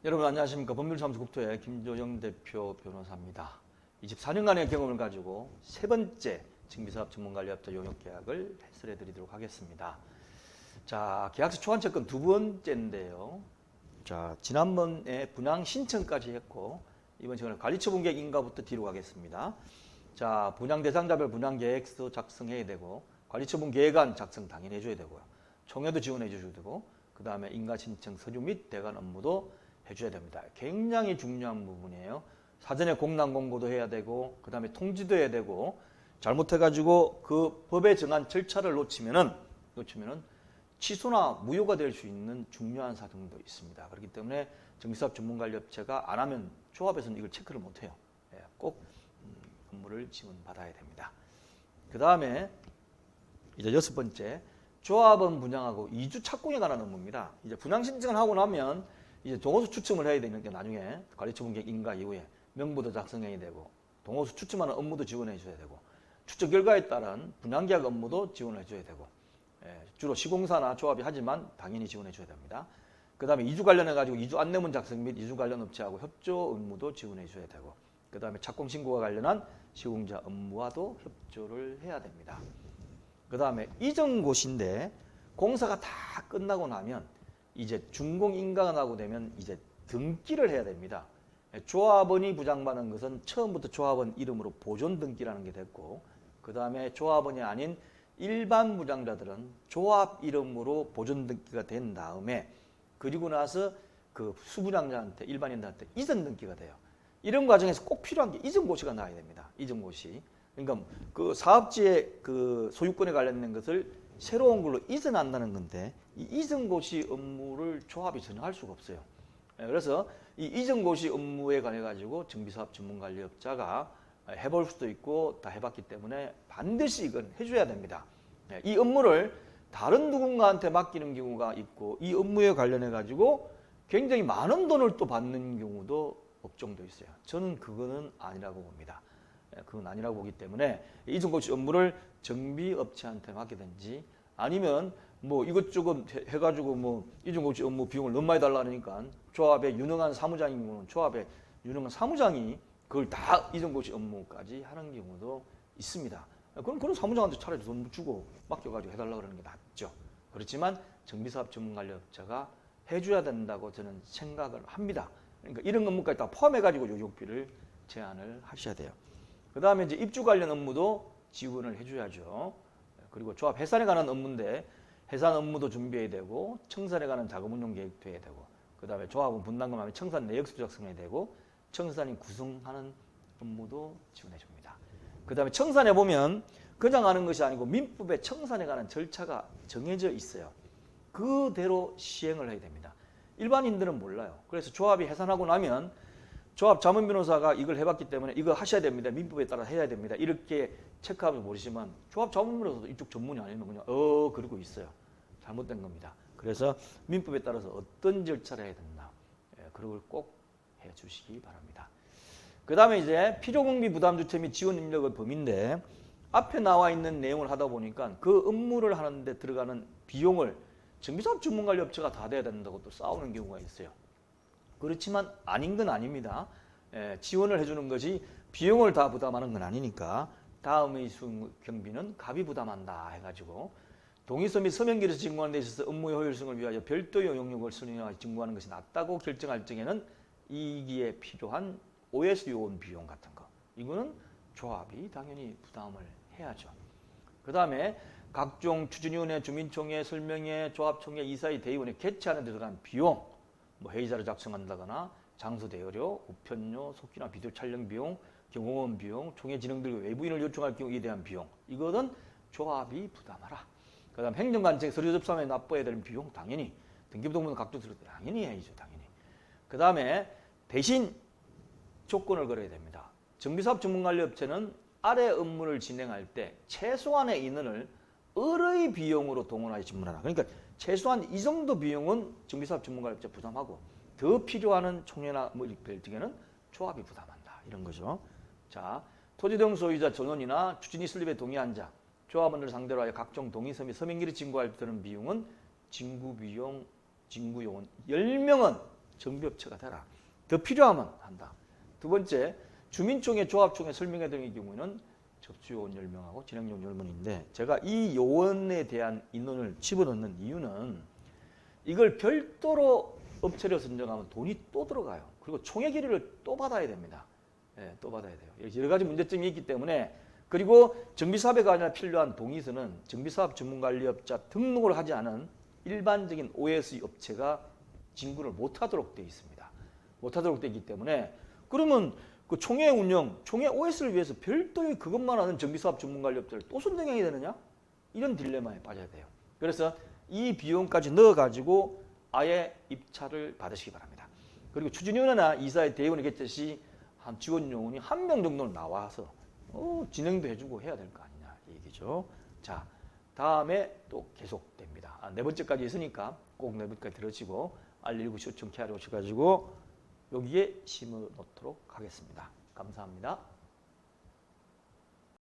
여러분 안녕하십니까. 법률사무소 국토의 김조영 대표 변호사입니다. 24년간의 경험을 가지고 세 번째 증비사업 전문관리업자 용역계약을 해설해 드리도록 하겠습니다. 자, 계약서 초안 채권 두 번째인데요. 자, 지난번에 분양 신청까지 했고 이번 시간에 관리처분계획 인가부터 뒤로 가겠습니다. 자, 분양 대상자별 분양 계획서 작성해야 되고 관리처분 계획안 작성 당연히 해줘야 되고요. 총회도 지원해 주셔야 되고 그 다음에 인가 신청 서류 및 대관 업무도 해줘야 됩니다. 굉장히 중요한 부분이에요. 사전에 공란 공고도 해야 되고 그 다음에 통지도 해야 되고 잘못해가지고 그 법에 정한 절차를 놓치면은 취소나 무효가 될 수 있는 중요한 사정도 있습니다. 그렇기 때문에 정비사업 전문관리업체가 안 하면 조합에서는 이걸 체크를 못해요. 꼭 업무를 지원받아야 됩니다. 그 다음에 이제 여섯 번째, 조합원 분양하고 이주 착공에 관한 업무입니다. 이제 분양 신청을 하고 나면 이제 동호수 추첨을 해야 되니까 나중에 관리처분계획 인가 이후에 명부도 작성해야 되고 동호수 추첨하는 업무도 지원해 줘야 되고 추첨 결과에 따른 분양계약 업무도 지원해 줘야 되고 주로 시공사나 조합이 하지만 당연히 지원해 줘야 됩니다. 그 다음에 이주 관련해 가지고 이주 안내문 작성 및 이주 관련 업체하고 협조 업무도 지원해 줘야 되고 그 다음에 착공 신고와 관련한 시공자 업무와도 협조를 해야 됩니다. 그 다음에 이전고시인데 공사가 다 끝나고 나면 이제 준공 인가가 나고 되면 이제 등기를 해야 됩니다. 조합원이 부담받는 것은 처음부터 조합원 이름으로 보존 등기라는 게 됐고 그 다음에 조합원이 아닌 일반 부담자들은 조합 이름으로 보존 등기가 된 다음에 그리고 나서 그 수부담자한테 일반인들한테 이전 등기가 돼요. 이런 과정에서 꼭 필요한 게 이전고시가 나와야 됩니다. 이전고시. 그러니까 그 사업지의 그 소유권에 관련된 것을 새로운 걸로 이전한다는 건데 이 이전고시 업무를 조합이 전혀 할 수가 없어요. 그래서 이 이전고시 업무에 관해 가지고 정비사업 전문관리업자가 해볼 수도 있고 다 해봤기 때문에 반드시 이건 해줘야 됩니다. 이 업무를 다른 누군가한테 맡기는 경우가 있고 이 업무에 관련해 가지고 굉장히 많은 돈을 또 받는 경우도 업종도 있어요. 저는 그거는 아니라고 봅니다. 그건 아니라고 보기 때문에 이전고시 업무를 정비업체한테 맡기든지 아니면 뭐 이것저것 해가지고 뭐 이전고시 업무 비용을 너무 많이 달라니까 조합의 유능한 사무장인 경우는 조합의 유능한 사무장이 그걸 다 이전고시 업무까지 하는 경우도 있습니다. 그런 사무장한테 차라리 돈 주고 맡겨가지고 해달라고 그러는 게 낫죠. 그렇지만 정비사업 전문관리업자가 해줘야 된다고 저는 생각을 합니다. 그러니까 이런 업무까지 다 포함해가지고 요역비를 제한을 하셔야 돼요. 그 다음에 이제 입주 관련 업무도 지원을 해줘야죠. 그리고 조합 해산에 관한 업무인데 해산 업무도 준비해야 되고 청산에 관한 자금운용 계획도 해야 되고 그 다음에 조합은 분담금 하면 청산 내역서 작성해야 되고 청산인 구성하는 업무도 지원해 줍니다. 그 다음에 청산해 보면 그냥 하는 것이 아니고 민법에 청산에 관한 절차가 정해져 있어요. 그대로 시행을 해야 됩니다. 일반인들은 몰라요. 그래서 조합이 해산하고 나면 조합 자문변호사가 이걸 해봤기 때문에 이거 하셔야 됩니다. 민법에 따라 해야 됩니다. 이렇게 체크하면 모르시지만 조합 자문변호사도 이쪽 전문이 아니면 그냥 그러고 있어요. 잘못된 겁니다. 그래서 민법에 따라서 어떤 절차를 해야 된다. 그걸 꼭 해주시기 바랍니다. 그 다음에 이제 필요공비 부담주체 및 지원 인력의 범위인데 앞에 나와 있는 내용을 하다 보니까 그 업무를 하는데 들어가는 비용을 정비사업 전문관리업체가 다 돼야 된다고 또 싸우는 경우가 있어요. 그렇지만 아닌 건 아닙니다. 지원을 해주는 것이 비용을 다 부담하는 건 아니니까 다음의 경비는 갑이 부담한다 해가지고 동의서 및 서명기에서 증거하는 데 있어서 업무의 효율성을 위하여 별도의 용역력을 선행하여 증거하는 것이 낫다고 결정할 적에는 이기에 필요한 OS 요원 비용 같은 거 이거는 조합이 당연히 부담을 해야죠. 그 다음에 각종 추진위원회, 주민총회, 설명회, 조합총회, 이사회, 대의원회 개최하는 데 들어간 비용 뭐 회의자를 작성한다거나 장소 대여료, 우편료, 속기나 비디오 촬영 비용, 경호원 비용, 총회 진행들과 외부인을 요청할 경우에 대한 비용 이거는 조합이 부담하라. 그 다음 행정관청 서류 접수함에 납부해야 되는 비용 당연히 등기부등본 각종 서류 당연히 해야죠. 당연히. 그 다음에 대신 조건을 걸어야 됩니다. 정비사업 전문관리업체는 아래 업무를 진행할 때 최소한의 인원을 을의 비용으로 동원하여 지원하라. 그러니까 최소한 이 정도 비용은 정비사업 전문가업체 부담하고 더 필요한 총회나 뭐 이럴 적에는 조합이 부담한다. 이런 거죠. 자, 토지동 소유자 전원이나 추진위 설립에 동의한 자, 조합원을 상대로 하여 각종 동의서 및 서명기를 진구할 때는 비용은 진구비용, 진구요원 10명은 정비업체가 되라. 더 필요하면 한다. 두 번째, 주민총회, 조합총회, 설명회 등의 경우에는 접수요원 10명하고 진행요원 10명인데 제가 이 요원에 대한 인원을 집어넣는 이유는 이걸 별도로 업체를 선정하면 돈이 또 들어가요. 그리고 총회 결의를 또 받아야 됩니다. 예, 또 받아야 돼요. 여러 가지 문제점이 있기 때문에 그리고 정비사업에 관련 필요한 동의서는 정비사업 전문관리업자 등록을 하지 않은 일반적인 OS 업체가 진구를 못하도록 되어 있습니다. 못하도록 되어 있기 때문에 그러면 그 총회 운영, 총회 OS를 위해서 별도의 그것만 하는 정비사업 전문관리업체를 또 선정해야 되느냐? 이런 딜레마에 빠져야 돼요. 그래서 이 비용까지 넣어가지고 아예 입찰을 받으시기 바랍니다. 그리고 추진위원회나 이사회 대의원이 겠듯이 한 직원 요원이 1명 정도는 나와서 진행도 해주고 해야 될 거 아니냐 이 얘기죠. 자, 다음에 또 계속됩니다. 네 번째까지 있으니까 꼭 네 번째까지 들으시고 R19 시청 KR 오셔가지고 여기에 심어 놓도록 하겠습니다. 감사합니다.